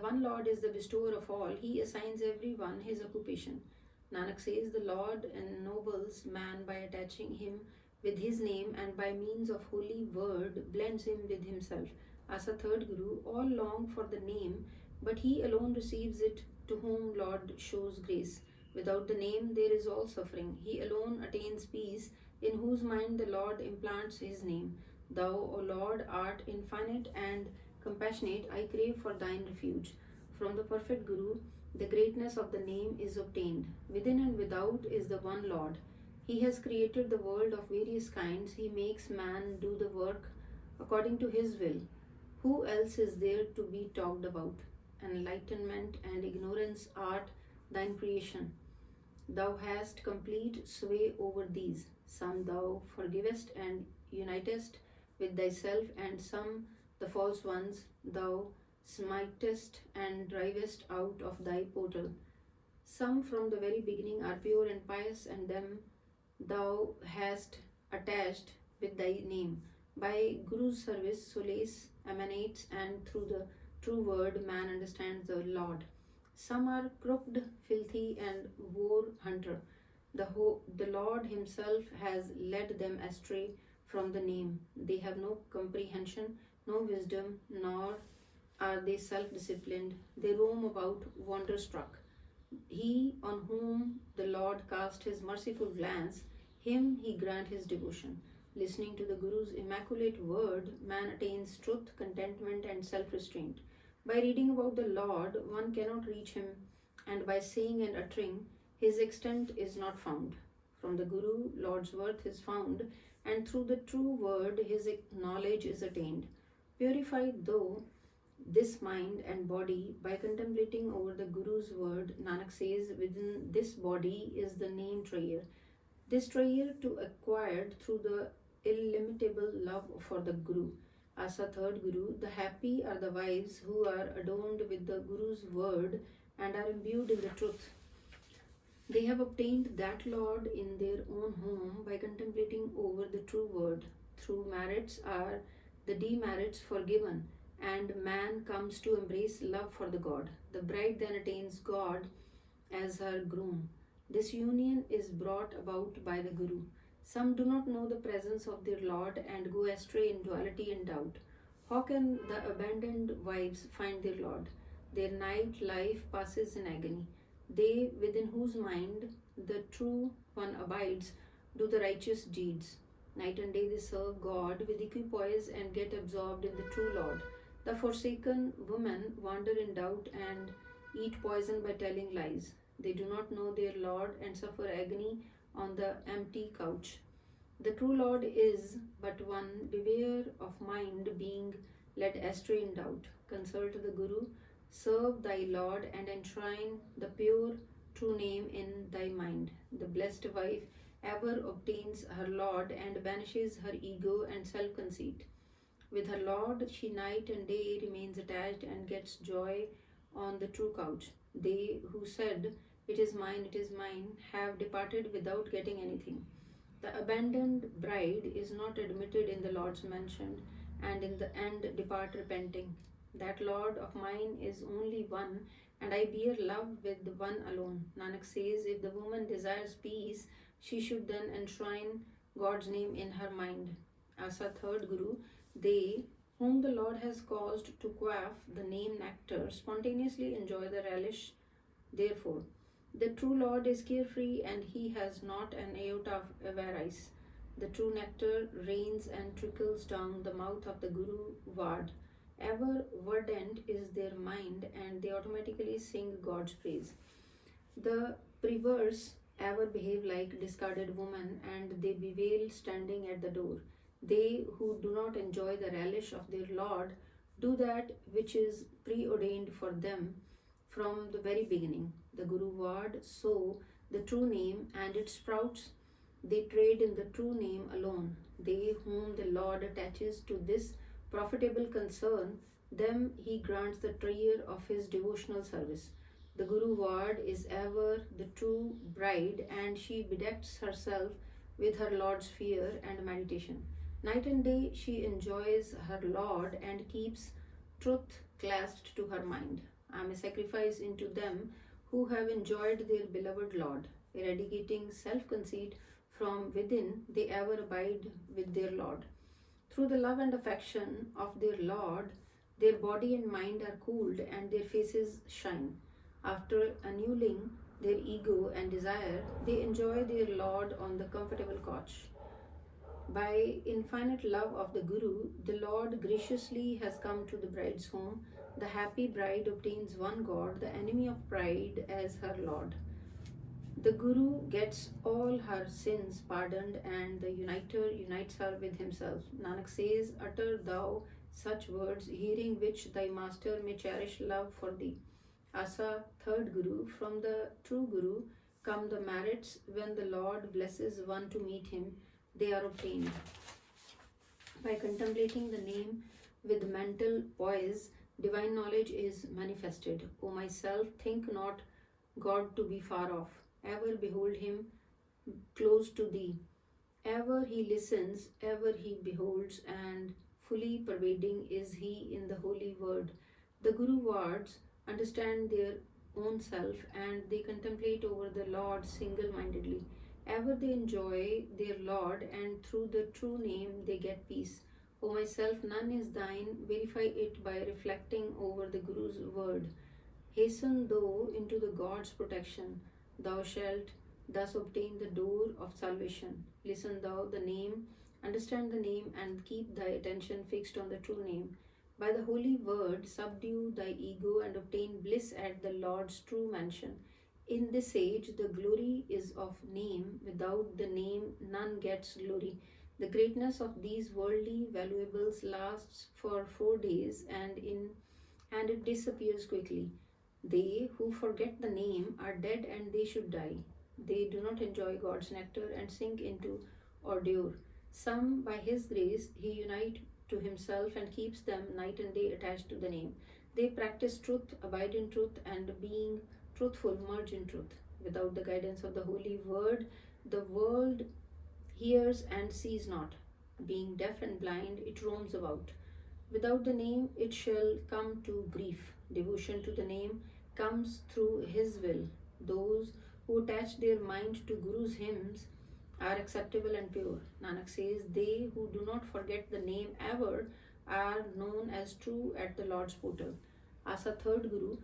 One Lord is the bestower of all. He assigns everyone his occupation. Nanak says the Lord ennobles man by attaching him with his name and by means of holy word blends him with himself. As a third Guru, all long for the name, but he alone receives it to whom Lord shows grace. Without the name there is all suffering. He alone attains peace in whose mind the Lord implants his name. Thou, O Lord, art infinite and compassionate. I crave for thine refuge. From the perfect Guru, the greatness of the name is obtained. Within and without is the one Lord. He has created the world of various kinds. He makes man do the work according to his will. Who else is there to be talked about? Enlightenment and ignorance art thine creation. Thou hast complete sway over these. Some thou forgivest and unitest with thyself, and some, the false ones, thou smitest and drivest out of thy portal. Some from the very beginning are pure and pious, and them thou hast attached with thy name. By Guru's service, solace emanates, and through the true word, man understands the Lord. Some are crooked, filthy, and war hunter. The Lord himself has led them astray from the name. They have no comprehension, no wisdom, nor are they self-disciplined. They roam about wonder-struck. He on whom the Lord cast his merciful glance, him he grant his devotion. Listening to the Guru's immaculate word, man attains truth, contentment, and self-restraint. By reading about the Lord, one cannot reach him, and by saying and uttering, his extent is not found. From the Guru, Lord's worth is found, and through the true word, his knowledge is attained. Purified though this mind and body by contemplating over the Guru's word, Nanak says, within this body is the name treasure. This treasure to acquired through the illimitable love for the Guru. As a third Guru, the happy are the wives who are adorned with the Guru's word and are imbued in the truth. They have obtained that Lord in their own home by contemplating over the true word. Through merits are the demerits forgiven, and man comes to embrace love for the God. The bride then attains God as her groom. This union is brought about by the Guru. Some do not know the presence of their Lord and go astray in duality and doubt. How can the abandoned wives find their Lord? Their night life passes in agony. They within whose mind the true one abides do the righteous deeds. Night and day they serve God with equipoise and get absorbed in the true Lord. The forsaken women wander in doubt and eat poison by telling lies. They do not know their Lord and suffer agony on the empty couch. The true Lord is but one. Beware of mind being led astray in doubt. Consult the Guru, serve thy Lord, and enshrine the pure true name in thy mind. The blessed wife ever obtains her Lord and banishes her ego and self-conceit. With her Lord she night and day remains attached and gets joy on the true couch. They who said, it is mine, have departed without getting anything. The abandoned bride is not admitted in the Lord's mansion, and in the end depart repenting. That Lord of mine is only one, and I bear love with the one alone. Nanak says, if the woman desires peace, she should then enshrine God's name in her mind. As a third Guru, they whom the Lord has caused to quaff the name nectar spontaneously enjoy the relish. Therefore, the true Lord is carefree, and he has not an iota of avarice. The true nectar rains and trickles down the mouth of the Guru Ward. Ever verdant is their mind, and they automatically sing God's praise. The perverse ever behave like discarded women, and they bewail standing at the door. They who do not enjoy the relish of their Lord do that which is preordained for them from the very beginning. The Guru Ward sow the true name, and it sprouts. They trade in the true name alone. They whom the Lord attaches to this profitable concern, them he grants the treasure of his devotional service. The Guru Ward is ever the true bride, and she bedecks herself with her Lord's fear and meditation. Night and day she enjoys her Lord and keeps truth clasped to her mind. I am a sacrifice into them who have enjoyed their beloved Lord. Eradicating self conceit from within, they ever abide with their Lord. Through the love and affection of their Lord, their body and mind are cooled and their faces shine. After annulling their ego and desire, they enjoy their Lord on the comfortable couch. By infinite love of the Guru, the Lord graciously has come to the bride's home. The happy bride obtains one God, the enemy of pride, as her Lord. The Guru gets all her sins pardoned and the Uniter unites her with himself. Nanak says, utter thou such words, hearing which thy master may cherish love for thee. Asa, third Guru, from the true Guru come the merits when the Lord blesses one to meet him, they are obtained. By contemplating the name with mental poise, divine knowledge is manifested. O myself, think not God to be far off. Ever behold him close to thee. Ever he listens, ever he beholds, and fully pervading is he in the holy word. The Guru wards understand their own self and they contemplate over the Lord single mindedly. Ever they enjoy their Lord, and through the true name they get peace. O myself, none is thine, verify it by reflecting over the Guru's word. Hasten thou into the God's protection. Thou shalt thus obtain the door of salvation. Listen thou the name, understand the name, and keep thy attention fixed on the true name. By the holy word, subdue thy ego and obtain bliss at the Lord's true mansion. In this age, the glory is of name. Without the name, none gets glory. The greatness of these worldly valuables lasts for 4 days and it disappears quickly. They who forget the name are dead and they should die. They do not enjoy God's nectar and sink into ordure. Some, by His grace, He unites to Himself and keeps them night and day attached to the name. They practice truth, abide in truth, and being truthful, merge in truth. Without the guidance of the holy word, the world hears and sees not. Being deaf and blind, it roams about. Without the name, it shall come to grief. Devotion to the name comes through His will. Those who attach their mind to Guru's hymns are acceptable and pure. Nanak says, they who do not forget the name ever are known as true at the Lord's portal. Asa third Guru,